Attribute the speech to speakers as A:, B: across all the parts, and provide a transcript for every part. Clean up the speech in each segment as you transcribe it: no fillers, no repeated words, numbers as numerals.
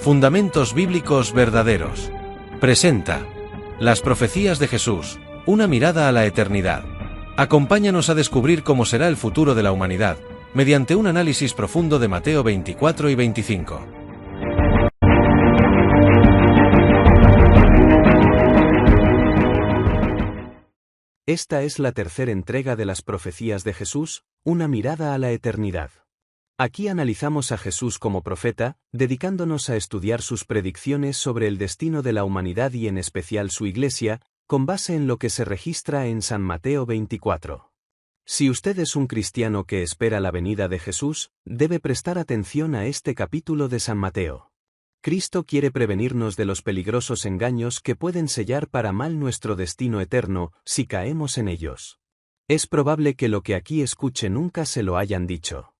A: Fundamentos bíblicos verdaderos. Presenta Las profecías de Jesús, una mirada a la eternidad. Acompáñanos a descubrir cómo será el futuro de la humanidad, mediante un análisis profundo de Mateo 24 y 25.
B: Esta es la tercera entrega de las profecías de Jesús, una mirada a la eternidad. Aquí analizamos a Jesús como profeta, dedicándonos a estudiar sus predicciones sobre el destino de la humanidad y en especial su Iglesia, con base en lo que se registra en San Mateo 24. Si usted es un cristiano que espera la venida de Jesús, debe prestar atención a este capítulo de San Mateo. Cristo quiere prevenirnos de los peligrosos engaños que pueden sellar para mal nuestro destino eterno, si caemos en ellos. Es probable que lo que aquí escuche nunca se lo hayan dicho.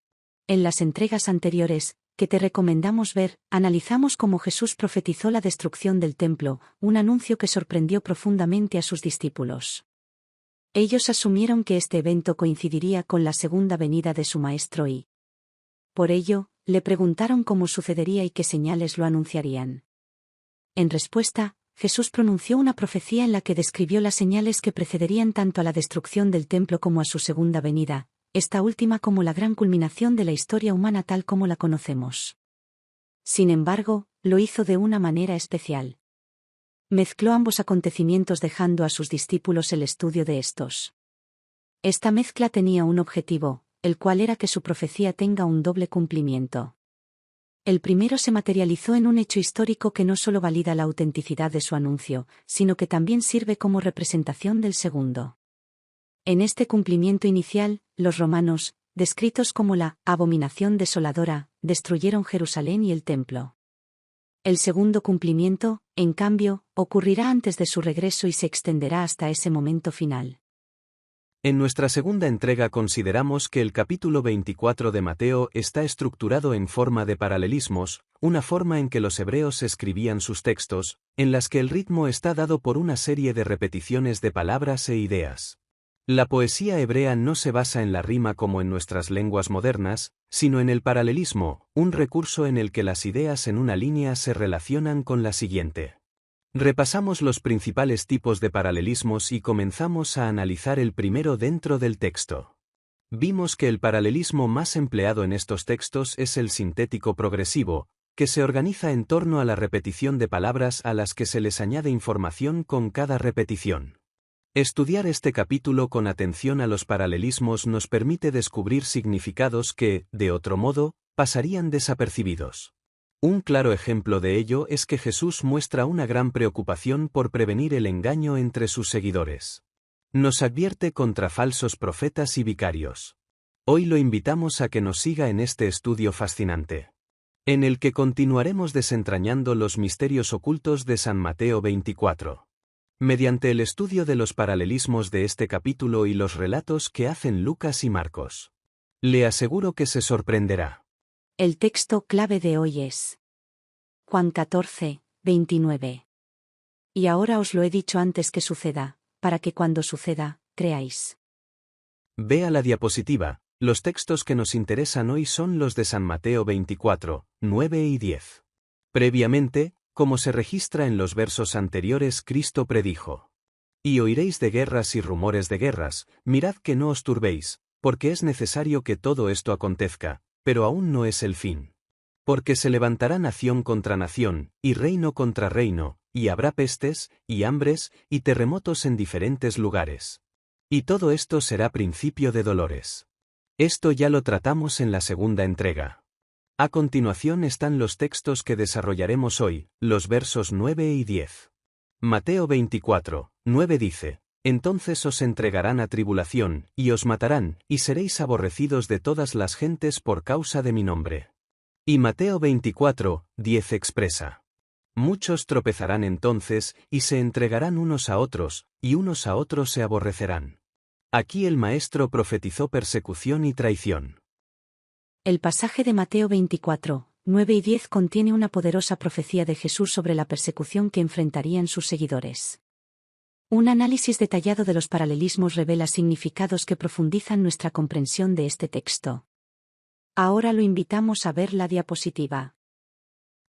C: En las entregas anteriores, que te recomendamos ver, analizamos cómo Jesús profetizó la destrucción del templo, un anuncio que sorprendió profundamente a sus discípulos. Ellos asumieron que este evento coincidiría con la segunda venida de su Maestro y, por ello, le preguntaron cómo sucedería y qué señales lo anunciarían. En respuesta, Jesús pronunció una profecía en la que describió las señales que precederían tanto a la destrucción del templo como a su segunda venida, esta última como la gran culminación de la historia humana tal como la conocemos. Sin embargo, lo hizo de una manera especial. Mezcló ambos acontecimientos dejando a sus discípulos el estudio de estos. Esta mezcla tenía un objetivo, el cual era que su profecía tenga un doble cumplimiento. El primero se materializó en un hecho histórico que no solo valida la autenticidad de su anuncio, sino que también sirve como representación del segundo. En este cumplimiento inicial, los romanos, descritos como la abominación desoladora, destruyeron Jerusalén y el templo. El segundo cumplimiento, en cambio, ocurrirá antes de su regreso y se extenderá hasta ese momento final.
B: En nuestra segunda entrega consideramos que el capítulo 24 de Mateo está estructurado en forma de paralelismos, una forma en que los hebreos escribían sus textos, en las que el ritmo está dado por una serie de repeticiones de palabras e ideas. La poesía hebrea no se basa en la rima como en nuestras lenguas modernas, sino en el paralelismo, un recurso en el que las ideas en una línea se relacionan con la siguiente. Repasamos los principales tipos de paralelismos y comenzamos a analizar el primero dentro del texto. Vimos que el paralelismo más empleado en estos textos es el sintético progresivo, que se organiza en torno a la repetición de palabras a las que se les añade información con cada repetición. Estudiar este capítulo con atención a los paralelismos nos permite descubrir significados que, de otro modo, pasarían desapercibidos. Un claro ejemplo de ello es que Jesús muestra una gran preocupación por prevenir el engaño entre sus seguidores. Nos advierte contra falsos profetas y vicarios. Hoy lo invitamos a que nos siga en este estudio fascinante, en el que continuaremos desentrañando los misterios ocultos de San Mateo 24. Mediante el estudio de los paralelismos de este capítulo y los relatos que hacen Lucas y Marcos. Le aseguro que se sorprenderá.
C: El texto clave de hoy es Juan 14, 29. Y ahora os lo he dicho antes que suceda, para que cuando suceda, creáis.
B: Vea la diapositiva. Los textos que nos interesan hoy son los de San Mateo 24, 9 y 10. Previamente, como se registra en los versos anteriores, Cristo predijo: Y oiréis de guerras y rumores de guerras, mirad que no os turbéis, porque es necesario que todo esto acontezca, pero aún no es el fin. Porque se levantará nación contra nación, y reino contra reino, y habrá pestes, y hambres, y terremotos en diferentes lugares. Y todo esto será principio de dolores. Esto ya lo tratamos en la segunda entrega. A continuación están los textos que desarrollaremos hoy, los versos 9 y 10. Mateo 24, 9 dice: Entonces os entregarán a tribulación, y os matarán, y seréis aborrecidos de todas las gentes por causa de mi nombre. Y Mateo 24, 10 expresa: Muchos tropezarán entonces, y se entregarán unos a otros, y unos a otros se aborrecerán. Aquí el Maestro profetizó persecución y traición.
C: El pasaje de Mateo 24, 9 y 10 contiene una poderosa profecía de Jesús sobre la persecución que enfrentarían sus seguidores. Un análisis detallado de los paralelismos revela significados que profundizan nuestra comprensión de este texto. Ahora lo invitamos a ver la diapositiva.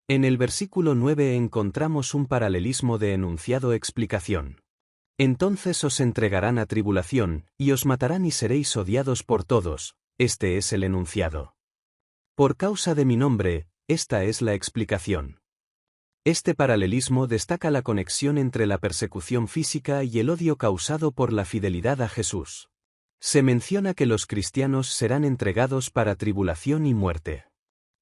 B: En el versículo 9 encontramos un paralelismo de enunciado-explicación. Entonces os entregarán a tribulación, y os matarán y seréis odiados por todos. Este es el enunciado. Por causa de mi nombre, esta es la explicación. Este paralelismo destaca la conexión entre la persecución física y el odio causado por la fidelidad a Jesús. Se menciona que los cristianos serán entregados para tribulación y muerte.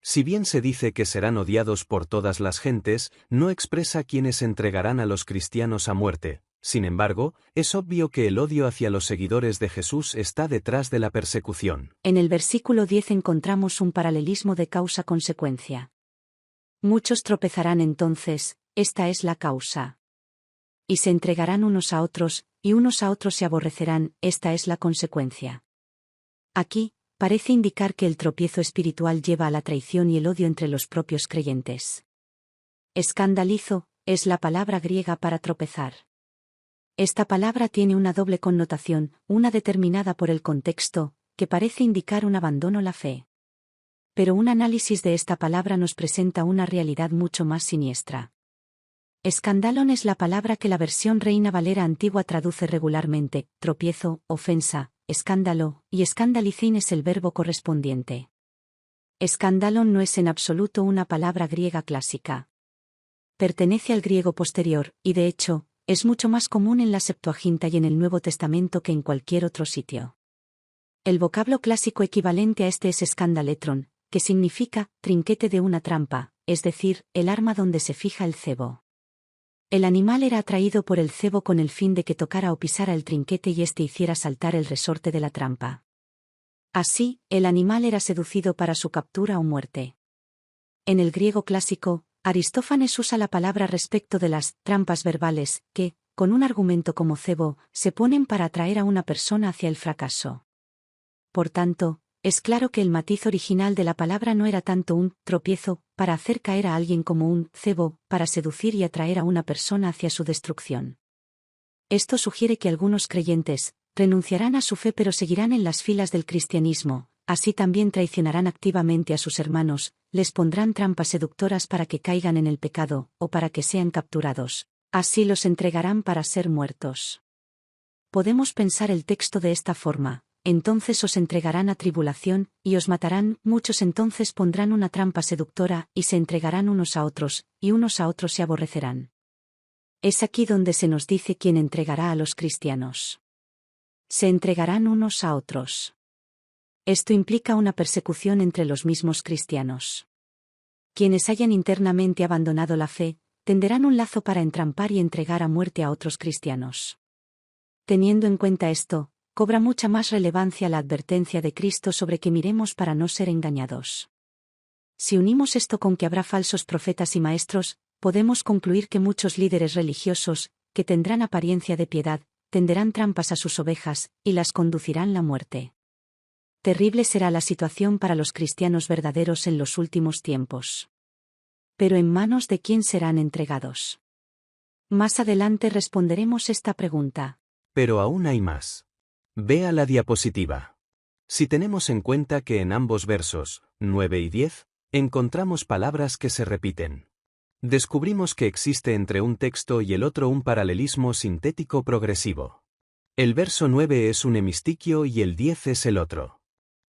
B: Si bien se dice que serán odiados por todas las gentes, no expresa quiénes entregarán a los cristianos a muerte. Sin embargo, es obvio que el odio hacia los seguidores de Jesús está detrás de la persecución.
C: En el versículo 10 encontramos un paralelismo de causa-consecuencia. Muchos tropezarán entonces, esta es la causa. Y se entregarán unos a otros, y unos a otros se aborrecerán, esta es la consecuencia. Aquí, parece indicar que el tropiezo espiritual lleva a la traición y el odio entre los propios creyentes. Escandalizo es la palabra griega para tropezar. Esta palabra tiene una doble connotación, una determinada por el contexto, que parece indicar un abandono a la fe. Pero un análisis de esta palabra nos presenta una realidad mucho más siniestra. Escandalón es la palabra que la versión Reina Valera antigua traduce regularmente, tropiezo, ofensa, escándalo, y escandalicín es el verbo correspondiente. Escandalón no es en absoluto una palabra griega clásica. Pertenece al griego posterior, y de hecho, es mucho más común en la Septuaginta y en el Nuevo Testamento que en cualquier otro sitio. El vocablo clásico equivalente a este es escandaletron, que significa trinquete de una trampa, es decir, el arma donde se fija el cebo. El animal era atraído por el cebo con el fin de que tocara o pisara el trinquete y éste hiciera saltar el resorte de la trampa. Así, el animal era seducido para su captura o muerte. En el griego clásico, Aristófanes usa la palabra respecto de las trampas verbales, que, con un argumento como cebo, se ponen para atraer a una persona hacia el fracaso. Por tanto, es claro que el matiz original de la palabra no era tanto un tropiezo, para hacer caer a alguien como un cebo, para seducir y atraer a una persona hacia su destrucción. Esto sugiere que algunos creyentes renunciarán a su fe pero seguirán en las filas del cristianismo, así también traicionarán activamente a sus hermanos, les pondrán trampas seductoras para que caigan en el pecado, o para que sean capturados. Así los entregarán para ser muertos. Podemos pensar el texto de esta forma. Entonces os entregarán a tribulación, y os matarán, muchos entonces pondrán una trampa seductora, y se entregarán unos a otros, y unos a otros se aborrecerán. Es aquí donde se nos dice quién entregará a los cristianos. Se entregarán unos a otros. Esto implica una persecución entre los mismos cristianos. Quienes hayan internamente abandonado la fe, tenderán un lazo para entrampar y entregar a muerte a otros cristianos. Teniendo en cuenta esto, cobra mucha más relevancia la advertencia de Cristo sobre que miremos para no ser engañados. Si unimos esto con que habrá falsos profetas y maestros, podemos concluir que muchos líderes religiosos, que tendrán apariencia de piedad, tenderán trampas a sus ovejas, y las conducirán a la muerte. Terrible será la situación para los cristianos verdaderos en los últimos tiempos. Pero ¿en manos de quién serán entregados? Más adelante responderemos esta pregunta.
B: Pero aún hay más. Vea la diapositiva. Si tenemos en cuenta que en ambos versos, 9 y 10, encontramos palabras que se repiten. Descubrimos que existe entre un texto y el otro un paralelismo sintético progresivo. El verso 9 es un hemistiquio y el 10 es el otro.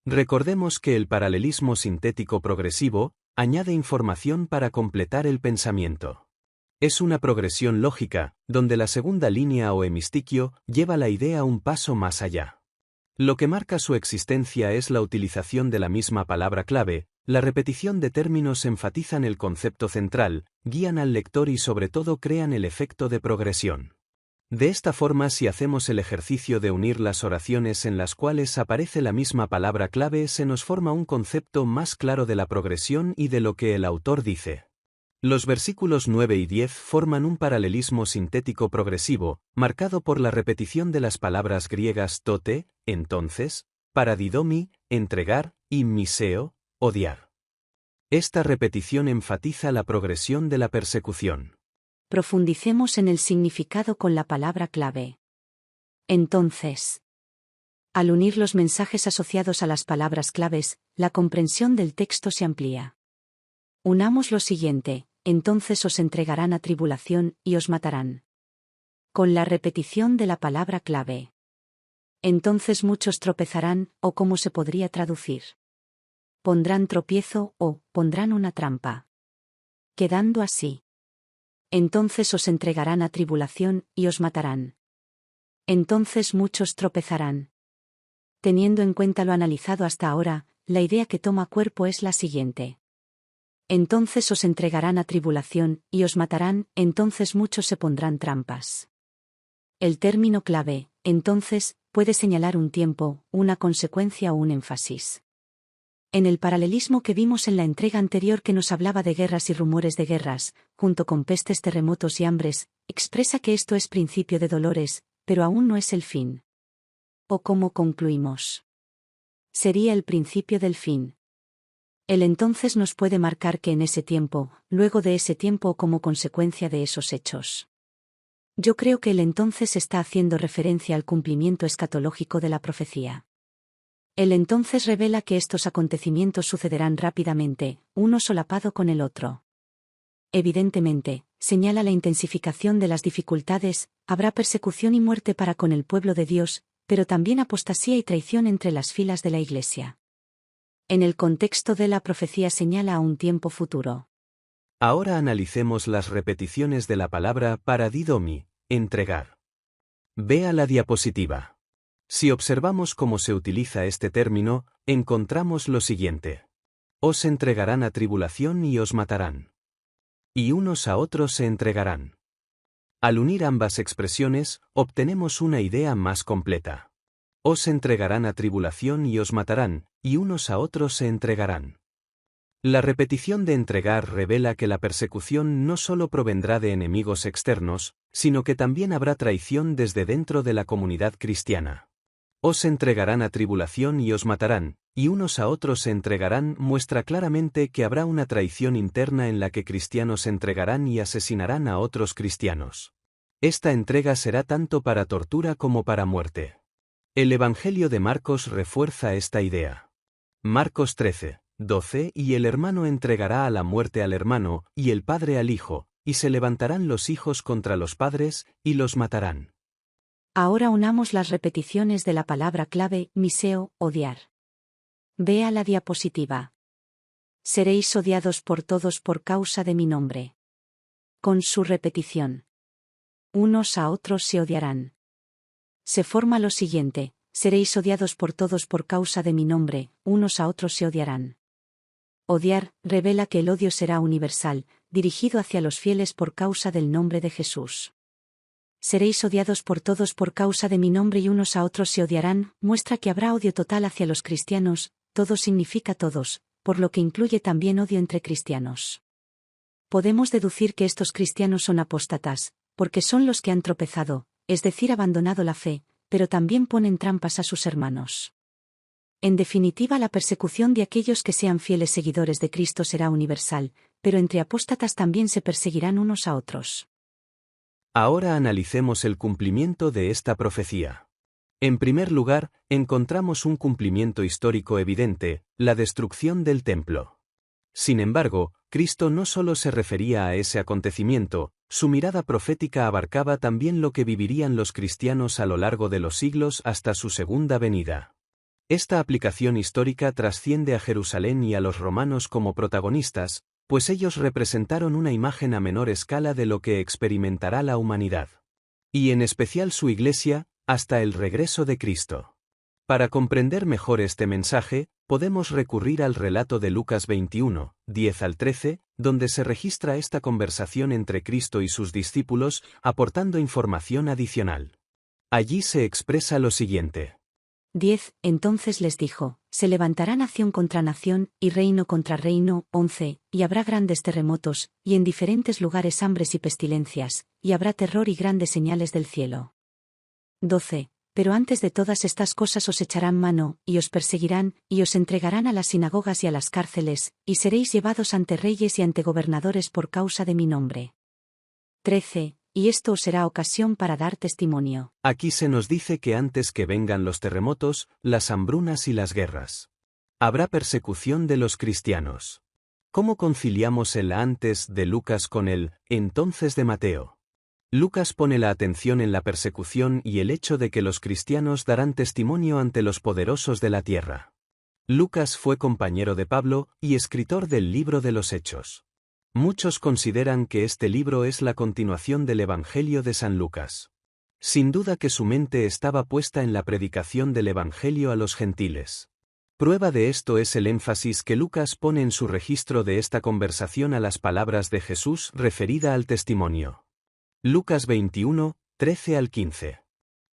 B: Recordemos que el paralelismo sintético progresivo añade información para completar el pensamiento. Es una progresión lógica, donde la segunda línea o hemistiquio lleva la idea un paso más allá. Lo que marca su existencia es la utilización de la misma palabra clave, la repetición de términos enfatizan el concepto central, guían al lector y sobre todo crean el efecto de progresión. De esta forma, si hacemos el ejercicio de unir las oraciones en las cuales aparece la misma palabra clave, se nos forma un concepto más claro de la progresión y de lo que el autor dice. Los versículos 9 y 10 forman un paralelismo sintético progresivo, marcado por la repetición de las palabras griegas tote, entonces, paradidomi, entregar, y miseo, odiar. Esta repetición enfatiza la progresión de la persecución.
C: Profundicemos en el significado con la palabra clave. Entonces. Al unir los mensajes asociados a las palabras claves, la comprensión del texto se amplía. Unamos lo siguiente, entonces os entregarán a tribulación y os matarán. Con la repetición de la palabra clave. Entonces muchos tropezarán, o ¿cómo se podría traducir? Pondrán tropiezo, o pondrán una trampa. Quedando así. Entonces os entregarán a tribulación y os matarán. Entonces muchos tropezarán. Teniendo en cuenta lo analizado hasta ahora, la idea que toma cuerpo es la siguiente. Entonces os entregarán a tribulación y os matarán, entonces muchos se pondrán trampas. El término clave, entonces, puede señalar un tiempo, una consecuencia o un énfasis. En el paralelismo que vimos en la entrega anterior que nos hablaba de guerras y rumores de guerras, junto con pestes, terremotos y hambres, expresa que esto es principio de dolores, pero aún no es el fin. ¿O cómo concluimos? Sería el principio del fin. El entonces nos puede marcar que en ese tiempo, luego de ese tiempo o como consecuencia de esos hechos. Yo creo que el entonces está haciendo referencia al cumplimiento escatológico de la profecía. El entonces revela que estos acontecimientos sucederán rápidamente, uno solapado con el otro. Evidentemente, señala la intensificación de las dificultades, habrá persecución y muerte para con el pueblo de Dios, pero también apostasía y traición entre las filas de la Iglesia. En el contexto de la profecía señala a un tiempo futuro.
B: Ahora analicemos las repeticiones de la palabra paradidomi, entregar. Vea la diapositiva. Si observamos cómo se utiliza este término, encontramos lo siguiente. Os entregarán a tribulación y os matarán. Y unos a otros se entregarán. Al unir ambas expresiones, obtenemos una idea más completa. Os entregarán a tribulación y os matarán, y unos a otros se entregarán. La repetición de entregar revela que la persecución no solo provendrá de enemigos externos, sino que también habrá traición desde dentro de la comunidad cristiana. Os entregarán a tribulación y os matarán, y unos a otros se entregarán muestra claramente que habrá una traición interna en la que cristianos entregarán y asesinarán a otros cristianos. Esta entrega será tanto para tortura como para muerte. El Evangelio de Marcos refuerza esta idea. Marcos 13:12 Y el hermano entregará a la muerte al hermano, y el padre al hijo, y se levantarán los hijos contra los padres, y los matarán.
C: Ahora unamos las repeticiones de la palabra clave, miseo, odiar. Vea la diapositiva. Seréis odiados por todos por causa de mi nombre. Con su repetición. Unos a otros se odiarán. Se forma lo siguiente, seréis odiados por todos por causa de mi nombre, unos a otros se odiarán. Odiar, revela que el odio será universal, dirigido hacia los fieles por causa del nombre de Jesús. Seréis odiados por todos por causa de mi nombre y unos a otros se odiarán, muestra que habrá odio total hacia los cristianos, todo significa todos, por lo que incluye también odio entre cristianos. Podemos deducir que estos cristianos son apóstatas, porque son los que han tropezado, es decir, abandonado la fe, pero también ponen trampas a sus hermanos. En definitiva, la persecución de aquellos que sean fieles seguidores de Cristo será universal, pero entre apóstatas también se perseguirán unos a otros.
B: Ahora analicemos el cumplimiento de esta profecía. En primer lugar, encontramos un cumplimiento histórico evidente, la destrucción del templo. Sin embargo, Cristo no solo se refería a ese acontecimiento, su mirada profética abarcaba también lo que vivirían los cristianos a lo largo de los siglos hasta su segunda venida. Esta aplicación histórica trasciende a Jerusalén y a los romanos como protagonistas, pues ellos representaron una imagen a menor escala de lo que experimentará la humanidad. Y en especial su Iglesia, hasta el regreso de Cristo. Para comprender mejor este mensaje, podemos recurrir al relato de Lucas 21, 10 al 13, donde se registra esta conversación entre Cristo y sus discípulos, aportando información adicional. Allí se expresa lo siguiente.
C: 10. Entonces les dijo, se levantará nación contra nación, y reino contra reino. 11. Y habrá grandes terremotos, y en diferentes lugares hambres y pestilencias, y habrá terror y grandes señales del cielo. 12. Pero antes de todas estas cosas os echarán mano, y os perseguirán, y os entregarán a las sinagogas y a las cárceles, y seréis llevados ante reyes y ante gobernadores por causa de mi nombre. 13. Y esto os será ocasión para dar testimonio.
B: Aquí se nos dice que antes que vengan los terremotos, las hambrunas y las guerras, habrá persecución de los cristianos. ¿Cómo conciliamos el antes de Lucas con el entonces de Mateo? Lucas pone la atención en la persecución y el hecho de que los cristianos darán testimonio ante los poderosos de la tierra. Lucas fue compañero de Pablo y escritor del libro de los Hechos. Muchos consideran que este libro es la continuación del Evangelio de San Lucas. Sin duda que su mente estaba puesta en la predicación del Evangelio a los gentiles. Prueba de esto es el énfasis que Lucas pone en su registro de esta conversación a las palabras de Jesús referida al testimonio. Lucas 21, 13 al 15.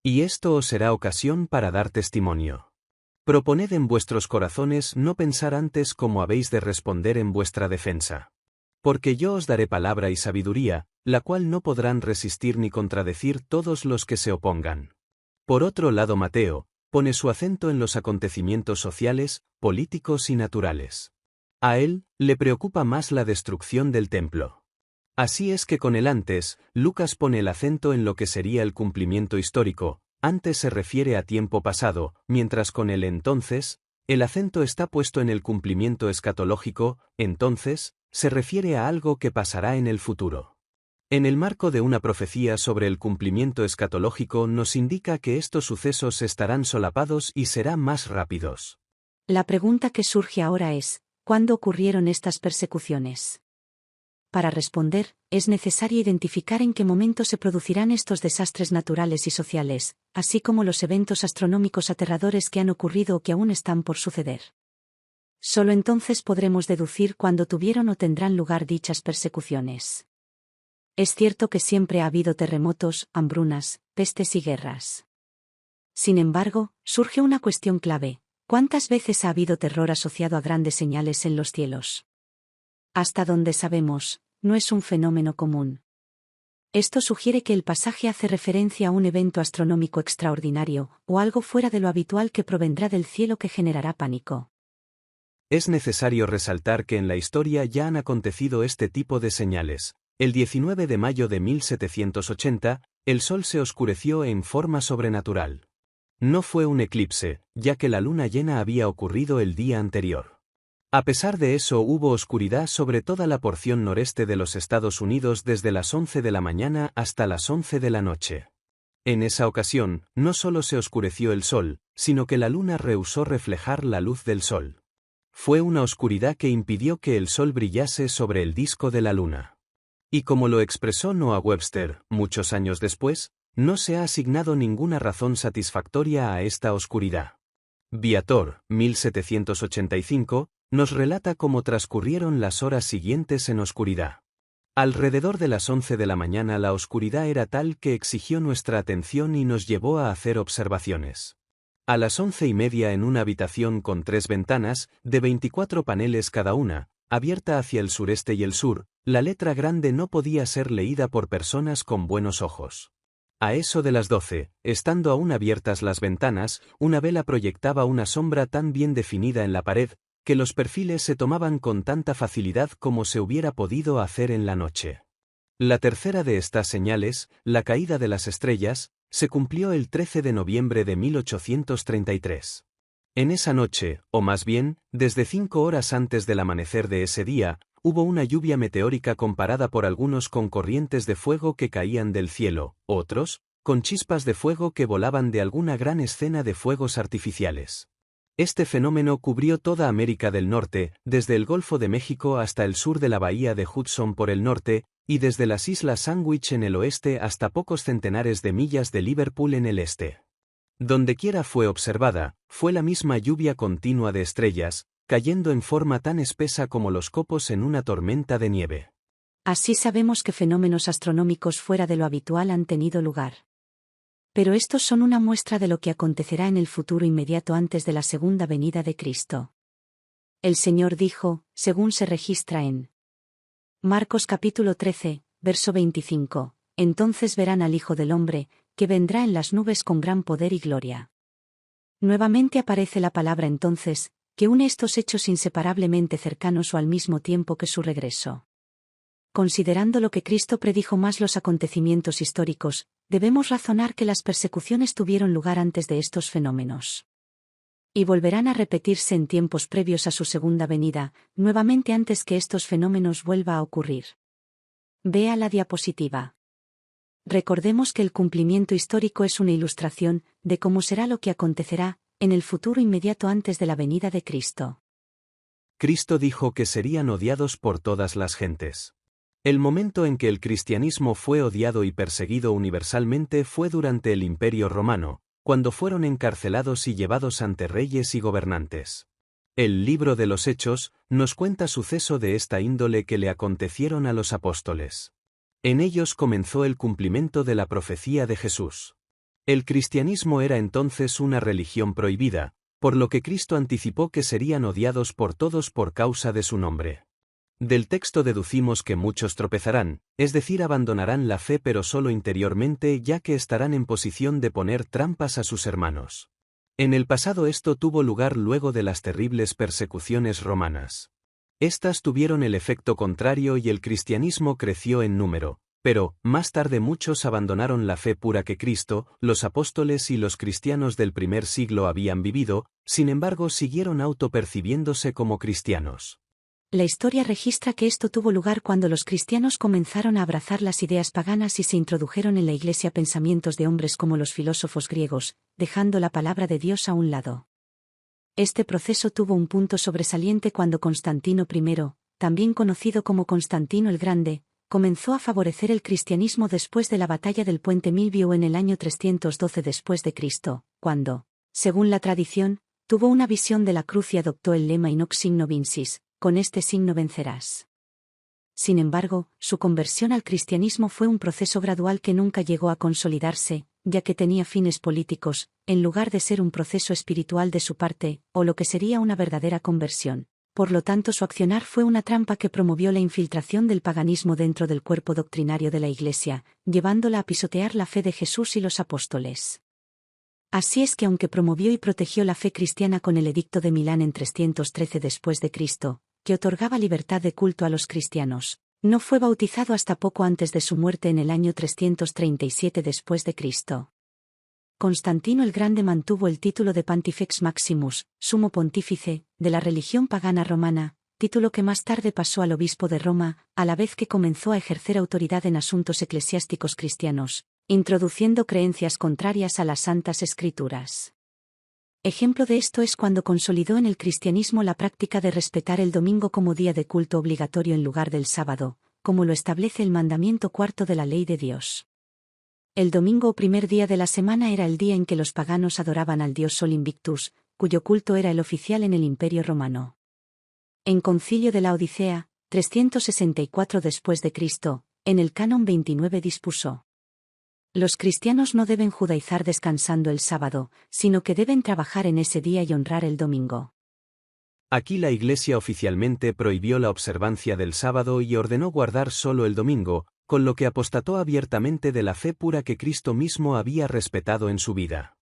B: Y esto os será ocasión para dar testimonio. Proponed en vuestros corazones no pensar antes cómo habéis de responder en vuestra defensa. Porque yo os daré palabra y sabiduría, la cual no podrán resistir ni contradecir todos los que se opongan. Por otro lado, Mateo pone su acento en los acontecimientos sociales, políticos y naturales. A él le preocupa más la destrucción del templo. Así es que con el antes, Lucas pone el acento en lo que sería el cumplimiento histórico, antes se refiere a tiempo pasado, mientras con el entonces, el acento está puesto en el cumplimiento escatológico, entonces, se refiere a algo que pasará en el futuro. En el marco de una profecía sobre el cumplimiento escatológico nos indica que estos sucesos estarán solapados y serán más rápidos.
C: La pregunta que surge ahora es, ¿cuándo ocurrieron estas persecuciones? Para responder, es necesario identificar en qué momento se producirán estos desastres naturales y sociales, así como los eventos astronómicos aterradores que han ocurrido o que aún están por suceder. Solo entonces podremos deducir cuándo tuvieron o tendrán lugar dichas persecuciones. Es cierto que siempre ha habido terremotos, hambrunas, pestes y guerras. Sin embargo, surge una cuestión clave: ¿cuántas veces ha habido terror asociado a grandes señales en los cielos? Hasta donde sabemos, no es un fenómeno común. Esto sugiere que el pasaje hace referencia a un evento astronómico extraordinario, o algo fuera de lo habitual que provendrá del cielo que generará pánico.
B: Es necesario resaltar que en la historia ya han acontecido este tipo de señales. El 19 de mayo de 1780, el sol se oscureció en forma sobrenatural. No fue un eclipse, ya que la luna llena había ocurrido el día anterior. A pesar de eso, hubo oscuridad sobre toda la porción noreste de los Estados Unidos desde las 11 de la mañana hasta las 11 de la noche. En esa ocasión, no solo se oscureció el sol, sino que la luna rehusó reflejar la luz del sol. Fue una oscuridad que impidió que el sol brillase sobre el disco de la luna. Y como lo expresó Noah Webster, muchos años después, no se ha asignado ninguna razón satisfactoria a esta oscuridad. Viator, 1785, nos relata cómo transcurrieron las horas siguientes en oscuridad. Alrededor de las 11 de la mañana la oscuridad era tal que exigió nuestra atención y nos llevó a hacer observaciones. A las 11:30 en una habitación con 3 ventanas, de 24 paneles cada una, abierta hacia el sureste y el sur, la letra grande no podía ser leída por personas con buenos ojos. A eso de las 12, estando aún abiertas las ventanas, una vela proyectaba una sombra tan bien definida en la pared, que los perfiles se tomaban con tanta facilidad como se hubiera podido hacer en la noche. La tercera de estas señales, la caída de las estrellas, se cumplió el 13 de noviembre de 1833. En esa noche, o más bien, desde 5 horas antes del amanecer de ese día, hubo una lluvia meteórica comparada por algunos con corrientes de fuego que caían del cielo, otros, con chispas de fuego que volaban de alguna gran escena de fuegos artificiales. Este fenómeno cubrió toda América del Norte, desde el Golfo de México hasta el sur de la bahía de Hudson por el norte, y desde las Islas Sandwich en el oeste hasta pocos centenares de millas de Liverpool en el este. Dondequiera fue observada, fue la misma lluvia continua de estrellas, cayendo en forma tan espesa como los copos en una tormenta de nieve.
C: Así sabemos que fenómenos astronómicos fuera de lo habitual han tenido lugar. Pero estos son una muestra de lo que acontecerá en el futuro inmediato antes de la segunda venida de Cristo. El Señor dijo, según se registra en Marcos capítulo 13, verso 25, entonces verán al Hijo del Hombre, que vendrá en las nubes con gran poder y gloria. Nuevamente aparece la palabra entonces, que une estos hechos inseparablemente cercanos o al mismo tiempo que su regreso. Considerando lo que Cristo predijo más los acontecimientos históricos, debemos razonar que las persecuciones tuvieron lugar antes de estos fenómenos. Y volverán a repetirse en tiempos previos a su segunda venida, nuevamente antes que estos fenómenos vuelva a ocurrir. Vea la diapositiva. Recordemos que el cumplimiento histórico es una ilustración de cómo será lo que acontecerá en el futuro inmediato antes de la venida de Cristo.
B: Cristo dijo que serían odiados por todas las gentes. El momento en que el cristianismo fue odiado y perseguido universalmente fue durante el Imperio Romano, cuando fueron encarcelados y llevados ante reyes y gobernantes. El libro de los Hechos nos cuenta sucesos de esta índole que le acontecieron a los apóstoles. En ellos comenzó el cumplimiento de la profecía de Jesús. El cristianismo era entonces una religión prohibida, por lo que Cristo anticipó que serían odiados por todos por causa de su nombre. Del texto deducimos que muchos tropezarán, es decir, abandonarán la fe pero solo interiormente, ya que estarán en posición de poner trampas a sus hermanos. En el pasado esto tuvo lugar luego de las terribles persecuciones romanas. Estas tuvieron el efecto contrario y el cristianismo creció en número, pero, más tarde muchos abandonaron la fe pura que Cristo, los apóstoles y los cristianos del primer siglo habían vivido, sin embargo siguieron autopercibiéndose como cristianos.
C: La historia registra que esto tuvo lugar cuando los cristianos comenzaron a abrazar las ideas paganas y se introdujeron en la Iglesia pensamientos de hombres como los filósofos griegos, dejando la palabra de Dios a un lado. Este proceso tuvo un punto sobresaliente cuando Constantino I, también conocido como Constantino el Grande, comenzó a favorecer el cristianismo después de la batalla del Puente Milvio en el año 312 después de Cristo, cuando, según la tradición, tuvo una visión de la cruz y adoptó el lema In hoc signo vincis, con este signo vencerás. Sin embargo, su conversión al cristianismo fue un proceso gradual que nunca llegó a consolidarse, ya que tenía fines políticos, en lugar de ser un proceso espiritual de su parte, o lo que sería una verdadera conversión. Por lo tanto, su accionar fue una trampa que promovió la infiltración del paganismo dentro del cuerpo doctrinario de la Iglesia, llevándola a pisotear la fe de Jesús y los apóstoles. Así es que aunque promovió y protegió la fe cristiana con el Edicto de Milán en 313 después de Cristo, que otorgaba libertad de culto a los cristianos, no fue bautizado hasta poco antes de su muerte en el año 337 después de Cristo. Constantino el Grande mantuvo el título de Pontifex Maximus, sumo pontífice, de la religión pagana romana, título que más tarde pasó al obispo de Roma, a la vez que comenzó a ejercer autoridad en asuntos eclesiásticos cristianos, introduciendo creencias contrarias a las Santas Escrituras. Ejemplo de esto es cuando consolidó en el cristianismo la práctica de respetar el domingo como día de culto obligatorio en lugar del sábado, como lo establece el mandamiento cuarto de la ley de Dios. El domingo o primer día de la semana era el día en que los paganos adoraban al dios Sol Invictus, cuyo culto era el oficial en el Imperio Romano. En Concilio de la Odisea, 364 después de Cristo, en el Canon 29 dispuso: los cristianos no deben judaizar descansando el sábado, sino que deben trabajar en ese día y honrar el domingo.
B: Aquí la Iglesia oficialmente prohibió la observancia del sábado y ordenó guardar solo el domingo, con lo que apostató abiertamente de la fe pura que Cristo mismo había respetado en su vida.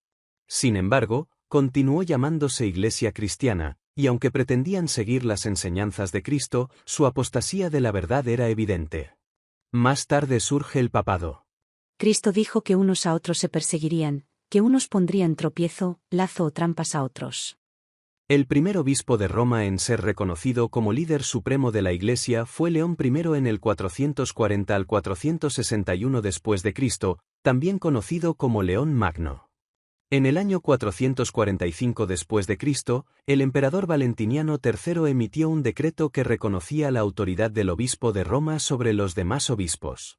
B: Sin embargo, continuó llamándose Iglesia cristiana, y aunque pretendían seguir las enseñanzas de Cristo, su apostasía de la verdad era evidente. Más tarde surge el papado.
C: Cristo dijo que unos a otros se perseguirían, que unos pondrían tropiezo, lazo o trampas a otros.
B: El primer obispo de Roma en ser reconocido como líder supremo de la Iglesia fue León I en el 440 al 461 después de Cristo, también conocido como León Magno. En el año 445 después de Cristo, el emperador Valentiniano III emitió un decreto que reconocía la autoridad del obispo de Roma sobre los demás obispos.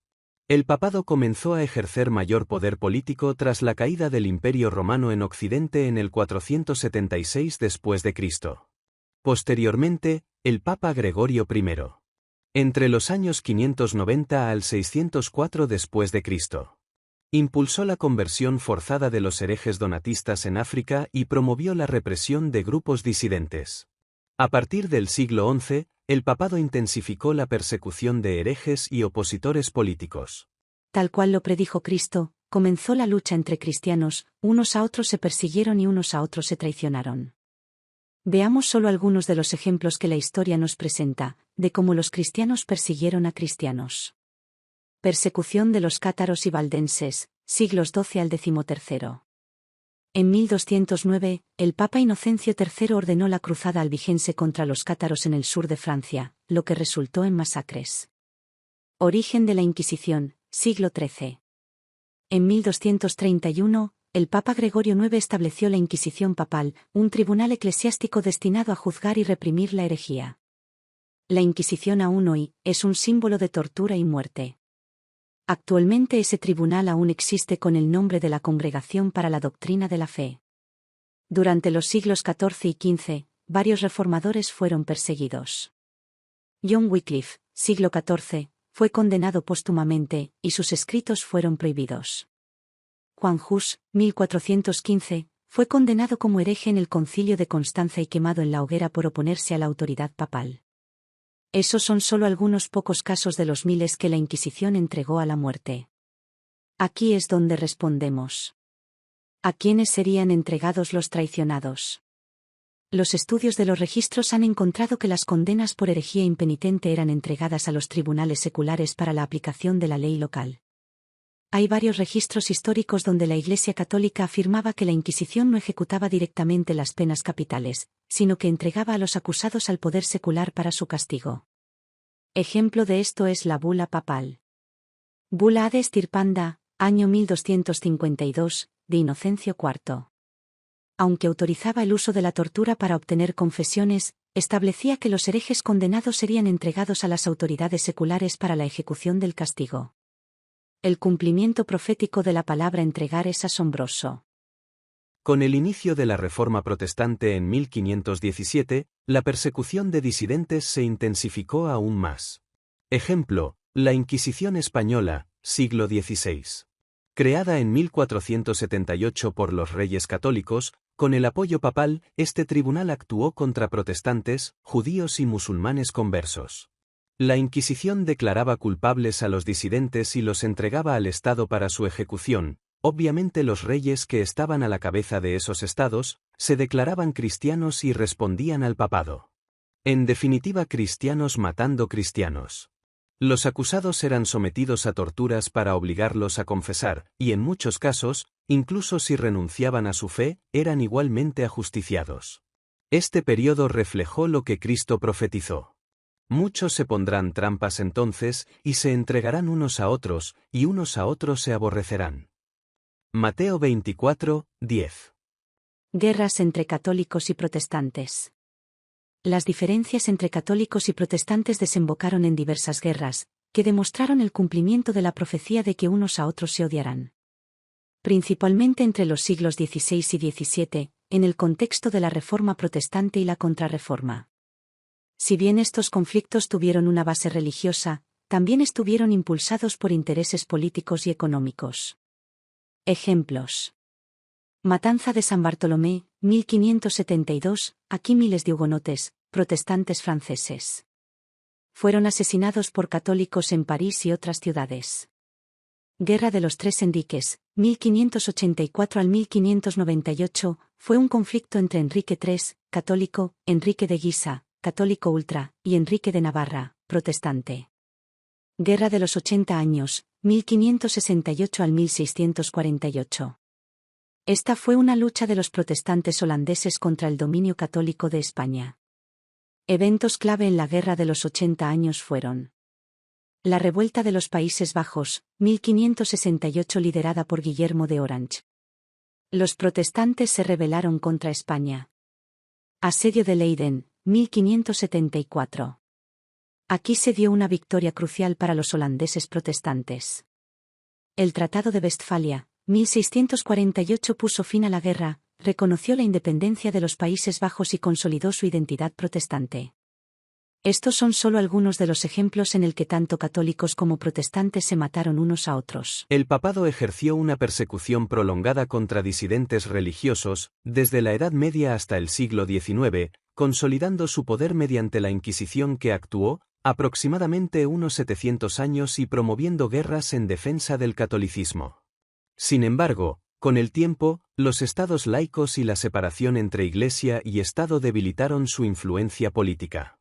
B: El papado comenzó a ejercer mayor poder político tras la caída del Imperio Romano en Occidente en el 476 después de Cristo. Posteriormente, el Papa Gregorio I. Entre los años 590 al 604 después de Cristo. Impulsó la conversión forzada de los herejes donatistas en África y promovió la represión de grupos disidentes. A partir del siglo XI, el papado intensificó la persecución de herejes y opositores políticos.
C: Tal cual lo predijo Cristo, comenzó la lucha entre cristianos, unos a otros se persiguieron y unos a otros se traicionaron. Veamos solo algunos de los ejemplos que la historia nos presenta, de cómo los cristianos persiguieron a cristianos. Persecución de los cátaros y valdenses, siglos XII al XIII. En 1209, el Papa Inocencio III ordenó la cruzada albigense contra los cátaros en el sur de Francia, lo que resultó en masacres. Origen de la Inquisición, siglo XIII. En 1231, el Papa Gregorio IX estableció la Inquisición papal, un tribunal eclesiástico destinado a juzgar y reprimir la herejía. La Inquisición aún hoy es un símbolo de tortura y muerte. Actualmente ese tribunal aún existe con el nombre de la Congregación para la Doctrina de la Fe. Durante los siglos XIV y XV, varios reformadores fueron perseguidos. John Wycliffe, siglo XIV, fue condenado póstumamente, y sus escritos fueron prohibidos. Juan Hus, 1415, fue condenado como hereje en el Concilio de Constanza y quemado en la hoguera por oponerse a la autoridad papal. Esos son solo algunos pocos casos de los miles que la Inquisición entregó a la muerte. Aquí es donde respondemos. ¿A quiénes serían entregados los traicionados? Los estudios de los registros han encontrado que las condenas por herejía impenitente eran entregadas a los tribunales seculares para la aplicación de la ley local. Hay varios registros históricos donde la Iglesia Católica afirmaba que la Inquisición no ejecutaba directamente las penas capitales, sino que entregaba a los acusados al poder secular para su castigo. Ejemplo de esto es la bula papal. Bula ad extirpanda, año 1252, de Inocencio IV. Aunque autorizaba el uso de la tortura para obtener confesiones, establecía que los herejes condenados serían entregados a las autoridades seculares para la ejecución del castigo. El cumplimiento profético de la palabra entregar es asombroso.
B: Con el inicio de la Reforma Protestante en 1517, la persecución de disidentes se intensificó aún más. Ejemplo, la Inquisición española, siglo XVI. Creada en 1478 por los Reyes Católicos, con el apoyo papal, este tribunal actuó contra protestantes, judíos y musulmanes conversos. La Inquisición declaraba culpables a los disidentes y los entregaba al Estado para su ejecución. Obviamente los reyes que estaban a la cabeza de esos estados, se declaraban cristianos y respondían al papado. En definitiva, cristianos matando cristianos. Los acusados eran sometidos a torturas para obligarlos a confesar, y en muchos casos, incluso si renunciaban a su fe, eran igualmente ajusticiados. Este periodo reflejó lo que Cristo profetizó. Muchos se pondrán trampas entonces, y se entregarán unos a otros, y unos a otros se aborrecerán. Mateo 24, 10.
C: Guerras entre católicos y protestantes. Las diferencias entre católicos y protestantes desembocaron en diversas guerras, que demostraron el cumplimiento de la profecía de que unos a otros se odiarán. Principalmente entre los siglos XVI y XVII, en el contexto de la Reforma Protestante y la Contrarreforma. Si bien estos conflictos tuvieron una base religiosa, también estuvieron impulsados por intereses políticos y económicos. Ejemplos. Matanza de San Bartolomé, 1572, aquí miles de hugonotes, protestantes franceses, fueron asesinados por católicos en París y otras ciudades. Guerra de los Tres Enriques, 1584 al 1598, fue un conflicto entre Enrique III, católico, Enrique de Guisa, católico ultra, y Enrique de Navarra, protestante. Guerra de los 80 años, 1568 al 1648. Esta fue una lucha de los protestantes holandeses contra el dominio católico de España. Eventos clave en la Guerra de los 80 años fueron: la Revuelta de los Países Bajos, 1568 liderada por Guillermo de Orange. Los protestantes se rebelaron contra España. Asedio de Leiden, 1574. Aquí se dio una victoria crucial para los holandeses protestantes. El Tratado de Westfalia, 1648 puso fin a la guerra, reconoció la independencia de los Países Bajos y consolidó su identidad protestante. Estos son solo algunos de los ejemplos en el que tanto católicos como protestantes se mataron unos a otros.
B: El papado ejerció una persecución prolongada contra disidentes religiosos, desde la Edad Media hasta el siglo XIX, consolidando su poder mediante la Inquisición que actuó, aproximadamente unos 700 años y promoviendo guerras en defensa del catolicismo. Sin embargo, con el tiempo, los estados laicos y la separación entre Iglesia y Estado debilitaron su influencia política.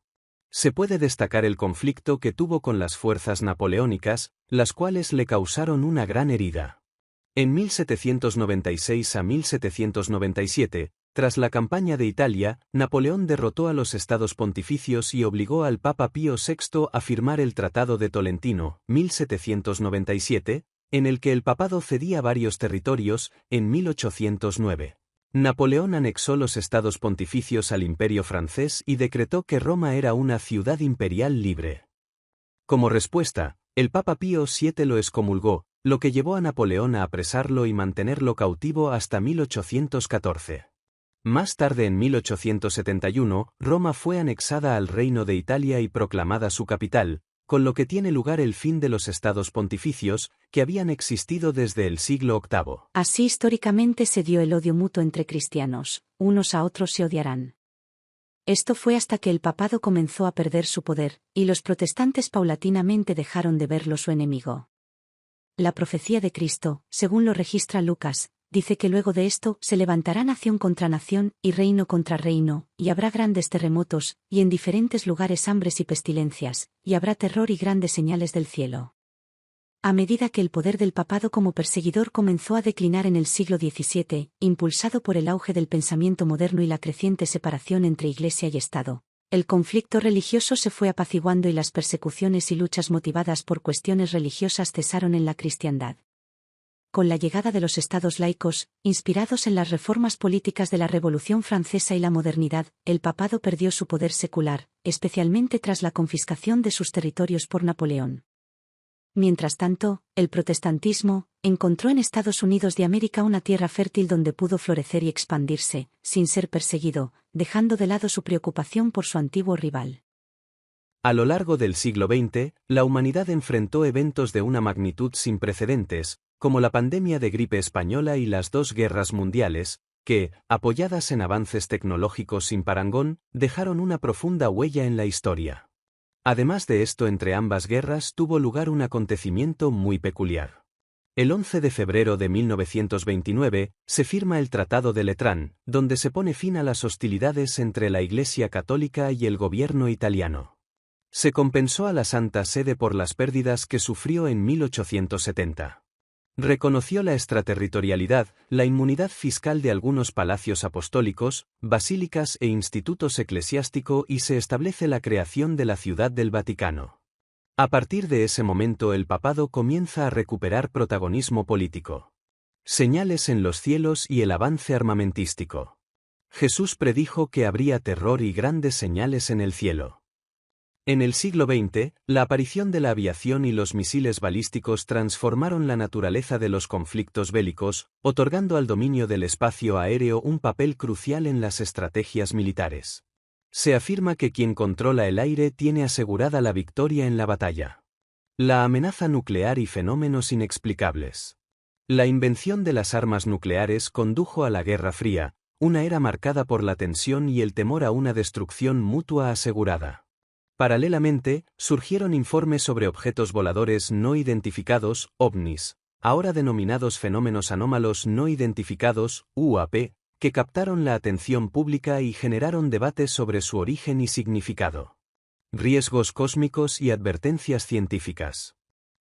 B: Se puede destacar el conflicto que tuvo con las fuerzas napoleónicas, las cuales le causaron una gran herida. En 1796 a 1797, tras la campaña de Italia, Napoleón derrotó a los estados pontificios y obligó al Papa Pío VI a firmar el Tratado de Tolentino, 1797, en el que el papado cedía varios territorios. En 1809. Napoleón anexó los estados pontificios al Imperio francés y decretó que Roma era una ciudad imperial libre. Como respuesta, el Papa Pío VII lo excomulgó, lo que llevó a Napoleón a apresarlo y mantenerlo cautivo hasta 1814. Más tarde, en 1871, Roma fue anexada al Reino de Italia y proclamada su capital, con lo que tiene lugar el fin de los estados pontificios, que habían existido desde el siglo VIII.
C: Así históricamente se dio el odio mutuo entre cristianos, unos a otros se odiarán. Esto fue hasta que el papado comenzó a perder su poder, y los protestantes paulatinamente dejaron de verlo su enemigo. La profecía de Cristo, según lo registra Lucas, dice que luego de esto se levantará nación contra nación, y reino contra reino, y habrá grandes terremotos, y en diferentes lugares hambres y pestilencias, y habrá terror y grandes señales del cielo. A medida que el poder del papado como perseguidor comenzó a declinar en el siglo XVII, impulsado por el auge del pensamiento moderno y la creciente separación entre Iglesia y Estado, el conflicto religioso se fue apaciguando y las persecuciones y luchas motivadas por cuestiones religiosas cesaron en la cristiandad. Con la llegada de los estados laicos, inspirados en las reformas políticas de la Revolución Francesa y la modernidad, el papado perdió su poder secular, especialmente tras la confiscación de sus territorios por Napoleón. Mientras tanto, el protestantismo encontró en Estados Unidos de América una tierra fértil donde pudo florecer y expandirse, sin ser perseguido, dejando de lado su preocupación por su antiguo rival.
B: A lo largo del siglo XX, la humanidad enfrentó eventos de una magnitud sin precedentes, como la pandemia de gripe española y las dos guerras mundiales, que, apoyadas en avances tecnológicos sin parangón, dejaron una profunda huella en la historia. Además de esto, entre ambas guerras tuvo lugar un acontecimiento muy peculiar. El 11 de febrero de 1929, se firma el Tratado de Letrán, donde se pone fin a las hostilidades entre la Iglesia Católica y el gobierno italiano. Se compensó a la Santa Sede por las pérdidas que sufrió en 1870. Reconoció la extraterritorialidad, la inmunidad fiscal de algunos palacios apostólicos, basílicas e institutos eclesiásticos y se establece la creación de la Ciudad del Vaticano. A partir de ese momento el papado comienza a recuperar protagonismo político. Señales en los cielos y el avance armamentístico. Jesús predijo que habría terror y grandes señales en el cielo. En el siglo XX, la aparición de la aviación y los misiles balísticos transformaron la naturaleza de los conflictos bélicos, otorgando al dominio del espacio aéreo un papel crucial en las estrategias militares. Se afirma que quien controla el aire tiene asegurada la victoria en la batalla. La amenaza nuclear y fenómenos inexplicables. La invención de las armas nucleares condujo a la Guerra Fría, una era marcada por la tensión y el temor a una destrucción mutua asegurada. Paralelamente, surgieron informes sobre objetos voladores no identificados, ovnis, ahora denominados fenómenos anómalos no identificados, UAP, que captaron la atención pública y generaron debates sobre su origen y significado. Riesgos cósmicos y advertencias científicas.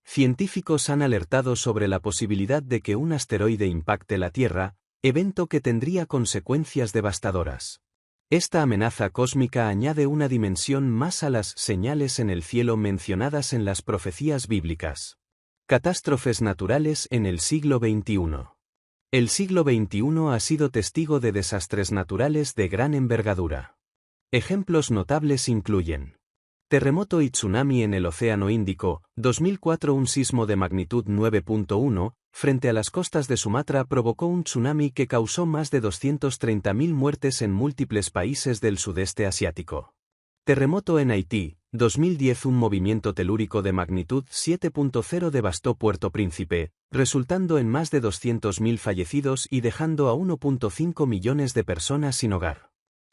B: Científicos han alertado sobre la posibilidad de que un asteroide impacte la Tierra, evento que tendría consecuencias devastadoras. Esta amenaza cósmica añade una dimensión más a las señales en el cielo mencionadas en las profecías bíblicas. Catástrofes naturales en el siglo XXI. El siglo XXI ha sido testigo de desastres naturales de gran envergadura. Ejemplos notables incluyen: terremoto y tsunami en el Océano Índico, 2004. Un sismo de magnitud 9.1, frente a las costas de Sumatra provocó un tsunami que causó más de 230.000 muertes en múltiples países del sudeste asiático. Terremoto en Haití, 2010. Un movimiento telúrico de magnitud 7.0 devastó Puerto Príncipe, resultando en más de 200.000 fallecidos y dejando a 1.5 millones de personas sin hogar.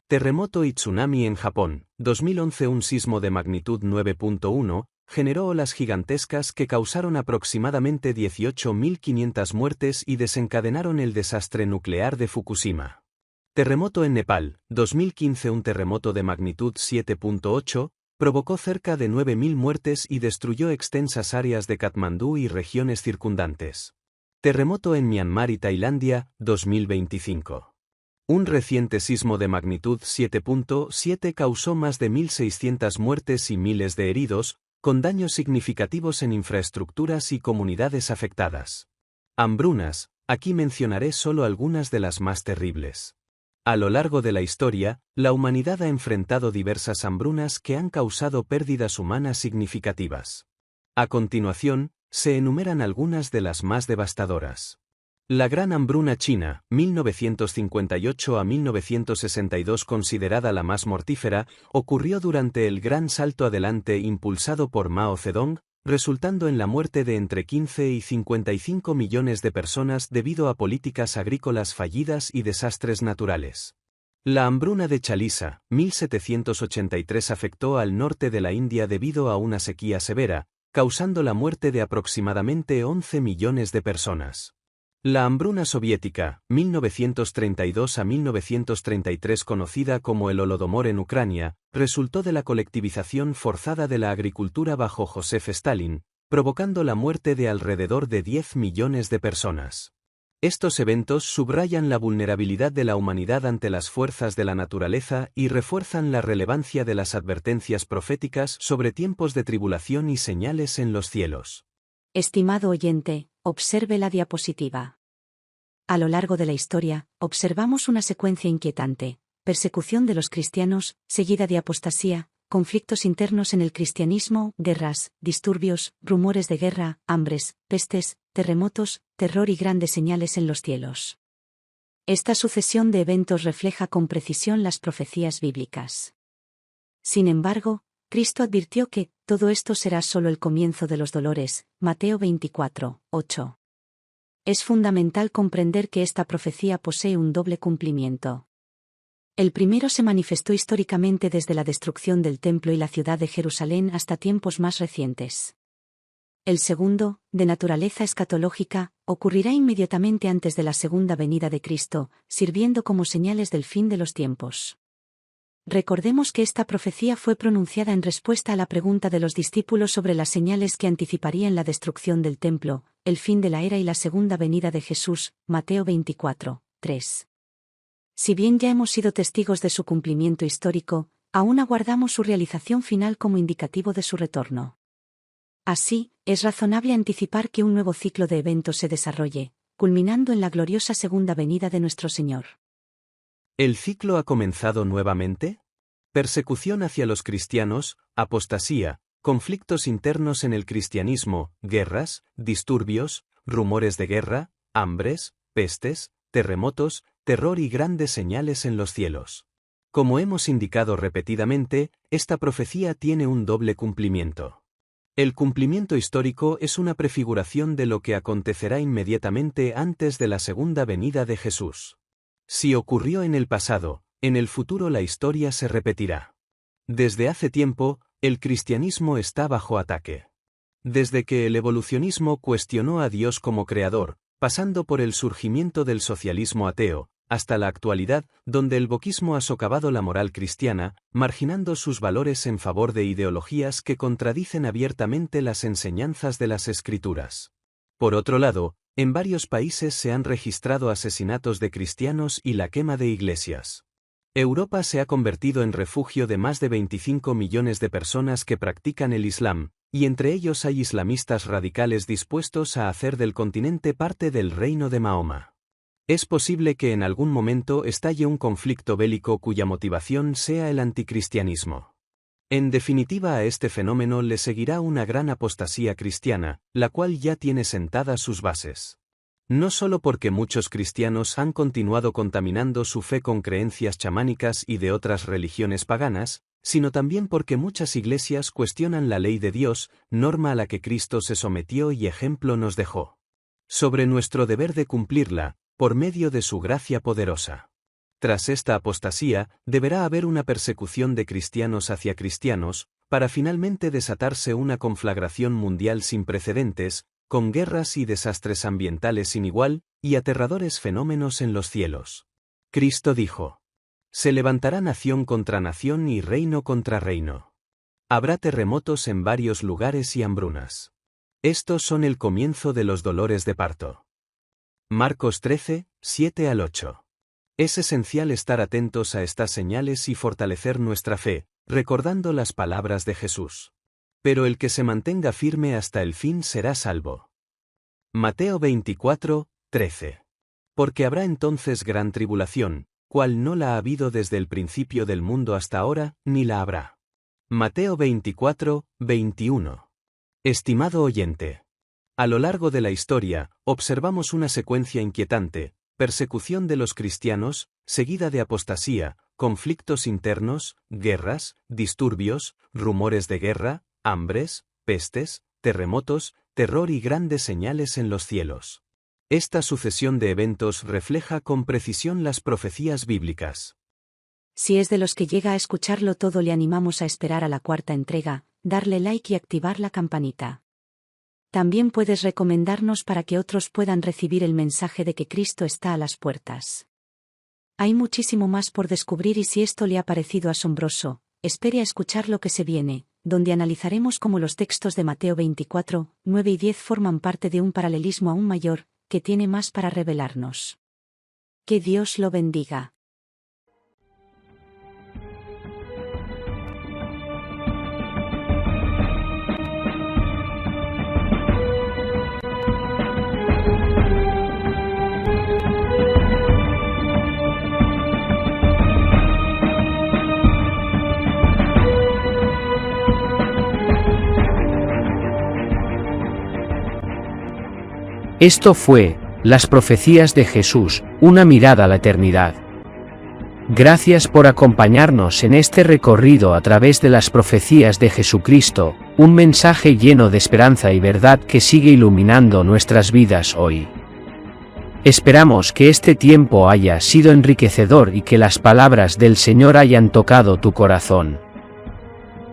B: Terremoto y tsunami en Japón, 2011. Un sismo de magnitud 9.1, generó olas gigantescas que causaron aproximadamente 18.500 muertes y desencadenaron el desastre nuclear de Fukushima. Terremoto en Nepal, 2015. Un terremoto de magnitud 7.8, provocó cerca de 9.000 muertes y destruyó extensas áreas de Katmandú y regiones circundantes. Terremoto en Myanmar y Tailandia, 2025. Un reciente sismo de magnitud 7.7 causó más de 1.600 muertes y miles de heridos, con daños significativos en infraestructuras y comunidades afectadas. Hambrunas, aquí mencionaré solo algunas de las más terribles. A lo largo de la historia, la humanidad ha enfrentado diversas hambrunas que han causado pérdidas humanas significativas. A continuación, se enumeran algunas de las más devastadoras. La Gran Hambruna China, 1958 a 1962, considerada la más mortífera, ocurrió durante el Gran Salto Adelante impulsado por Mao Zedong, resultando en la muerte de entre 15 y 55 millones de personas debido a políticas agrícolas fallidas y desastres naturales. La hambruna de Chalisa, 1783, afectó al norte de la India debido a una sequía severa, causando la muerte de aproximadamente 11 millones de personas. La hambruna soviética, 1932 a 1933, conocida como el Holodomor en Ucrania, resultó de la colectivización forzada de la agricultura bajo Joseph Stalin, provocando la muerte de alrededor de 10 millones de personas. Estos eventos subrayan la vulnerabilidad de la humanidad ante las fuerzas de la naturaleza y refuerzan la relevancia de las advertencias proféticas sobre tiempos de tribulación y señales en los cielos.
C: Estimado oyente, observe la diapositiva. A lo largo de la historia, observamos una secuencia inquietante: persecución de los cristianos, seguida de apostasía, conflictos internos en el cristianismo, guerras, disturbios, rumores de guerra, hambres, pestes, terremotos, terror y grandes señales en los cielos. Esta sucesión de eventos refleja con precisión las profecías bíblicas. Sin embargo, Cristo advirtió que todo esto será solo el comienzo de los dolores, Mateo 24, 8. Es fundamental comprender que esta profecía posee un doble cumplimiento. El primero se manifestó históricamente desde la destrucción del templo y la ciudad de Jerusalén hasta tiempos más recientes. El segundo, de naturaleza escatológica, ocurrirá inmediatamente antes de la segunda venida de Cristo, sirviendo como señales del fin de los tiempos. Recordemos que esta profecía fue pronunciada en respuesta a la pregunta de los discípulos sobre las señales que anticiparían la destrucción del templo, el fin de la era y la segunda venida de Jesús, Mateo 24, 3. Si bien ya hemos sido testigos de su cumplimiento histórico, aún aguardamos su realización final como indicativo de su retorno. Así, es razonable anticipar que un nuevo ciclo de eventos se desarrolle, culminando en la gloriosa segunda venida de nuestro Señor.
B: ¿El ciclo ha comenzado nuevamente? Persecución hacia los cristianos, apostasía, conflictos internos en el cristianismo, guerras, disturbios, rumores de guerra, hambres, pestes, terremotos, terror y grandes señales en los cielos. Como hemos indicado repetidamente, esta profecía tiene un doble cumplimiento. El cumplimiento histórico es una prefiguración de lo que acontecerá inmediatamente antes de la segunda venida de Jesús. Si ocurrió en el pasado, en el futuro la historia se repetirá. Desde hace tiempo, el cristianismo está bajo ataque. Desde que el evolucionismo cuestionó a Dios como creador, pasando por el surgimiento del socialismo ateo, hasta la actualidad, donde el wokismo ha socavado la moral cristiana, marginando sus valores en favor de ideologías que contradicen abiertamente las enseñanzas de las Escrituras. Por otro lado, en varios países se han registrado asesinatos de cristianos y la quema de iglesias. Europa se ha convertido en refugio de más de 25 millones de personas que practican el Islam, y entre ellos hay islamistas radicales dispuestos a hacer del continente parte del reino de Mahoma. Es posible que en algún momento estalle un conflicto bélico cuya motivación sea el anticristianismo. En definitiva, a este fenómeno le seguirá una gran apostasía cristiana, la cual ya tiene sentadas sus bases. No solo porque muchos cristianos han continuado contaminando su fe con creencias chamánicas y de otras religiones paganas, sino también porque muchas iglesias cuestionan la ley de Dios, norma a la que Cristo se sometió y ejemplo nos dejó. Sobre nuestro deber de cumplirla, por medio de su gracia poderosa. Tras esta apostasía, deberá haber una persecución de cristianos hacia cristianos, para finalmente desatarse una conflagración mundial sin precedentes, con guerras y desastres ambientales sin igual, y aterradores fenómenos en los cielos. Cristo dijo: se levantará nación contra nación y reino contra reino. Habrá terremotos en varios lugares y hambrunas. Estos son el comienzo de los dolores de parto. Marcos 13, 7 al 8. Es esencial estar atentos a estas señales y fortalecer nuestra fe, recordando las palabras de Jesús. Pero el que se mantenga firme hasta el fin será salvo. Mateo 24, 13. Porque habrá entonces gran tribulación, cual no la ha habido desde el principio del mundo hasta ahora, ni la habrá. Mateo 24, 21. Estimado oyente. A lo largo de la historia, observamos una secuencia inquietante: persecución de los cristianos, seguida de apostasía, conflictos internos, guerras, disturbios, rumores de guerra, hambres, pestes, terremotos, terror y grandes señales en los cielos. Esta sucesión de eventos refleja con precisión las profecías bíblicas.
C: Si es de los que llega a escucharlo todo, le animamos a esperar a la cuarta entrega, darle like y activar la campanita. También puedes recomendarnos para que otros puedan recibir el mensaje de que Cristo está a las puertas. Hay muchísimo más por descubrir y si esto le ha parecido asombroso, espere a escuchar lo que se viene, donde analizaremos cómo los textos de Mateo 24, 9 y 10 forman parte de un paralelismo aún mayor, que tiene más para revelarnos. Que Dios lo bendiga.
D: Esto fue Las Profecías de Jesús, una mirada a la eternidad. Gracias por acompañarnos en este recorrido a través de las profecías de Jesucristo, un mensaje lleno de esperanza y verdad que sigue iluminando nuestras vidas hoy. Esperamos que este tiempo haya sido enriquecedor y que las palabras del Señor hayan tocado tu corazón.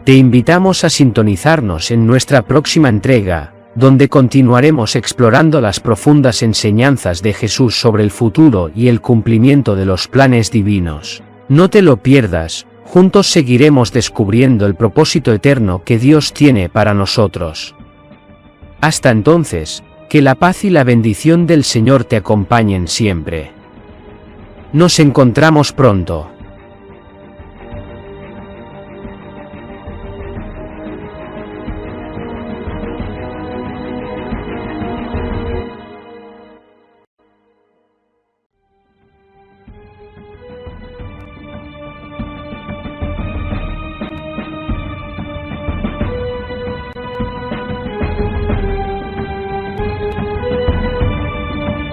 D: Te invitamos a sintonizarnos en nuestra próxima entrega, donde continuaremos explorando las profundas enseñanzas de Jesús sobre el futuro y el cumplimiento de los planes divinos. No te lo pierdas, juntos seguiremos descubriendo el propósito eterno que Dios tiene para nosotros. Hasta entonces, que la paz y la bendición del Señor te acompañen siempre. Nos encontramos pronto.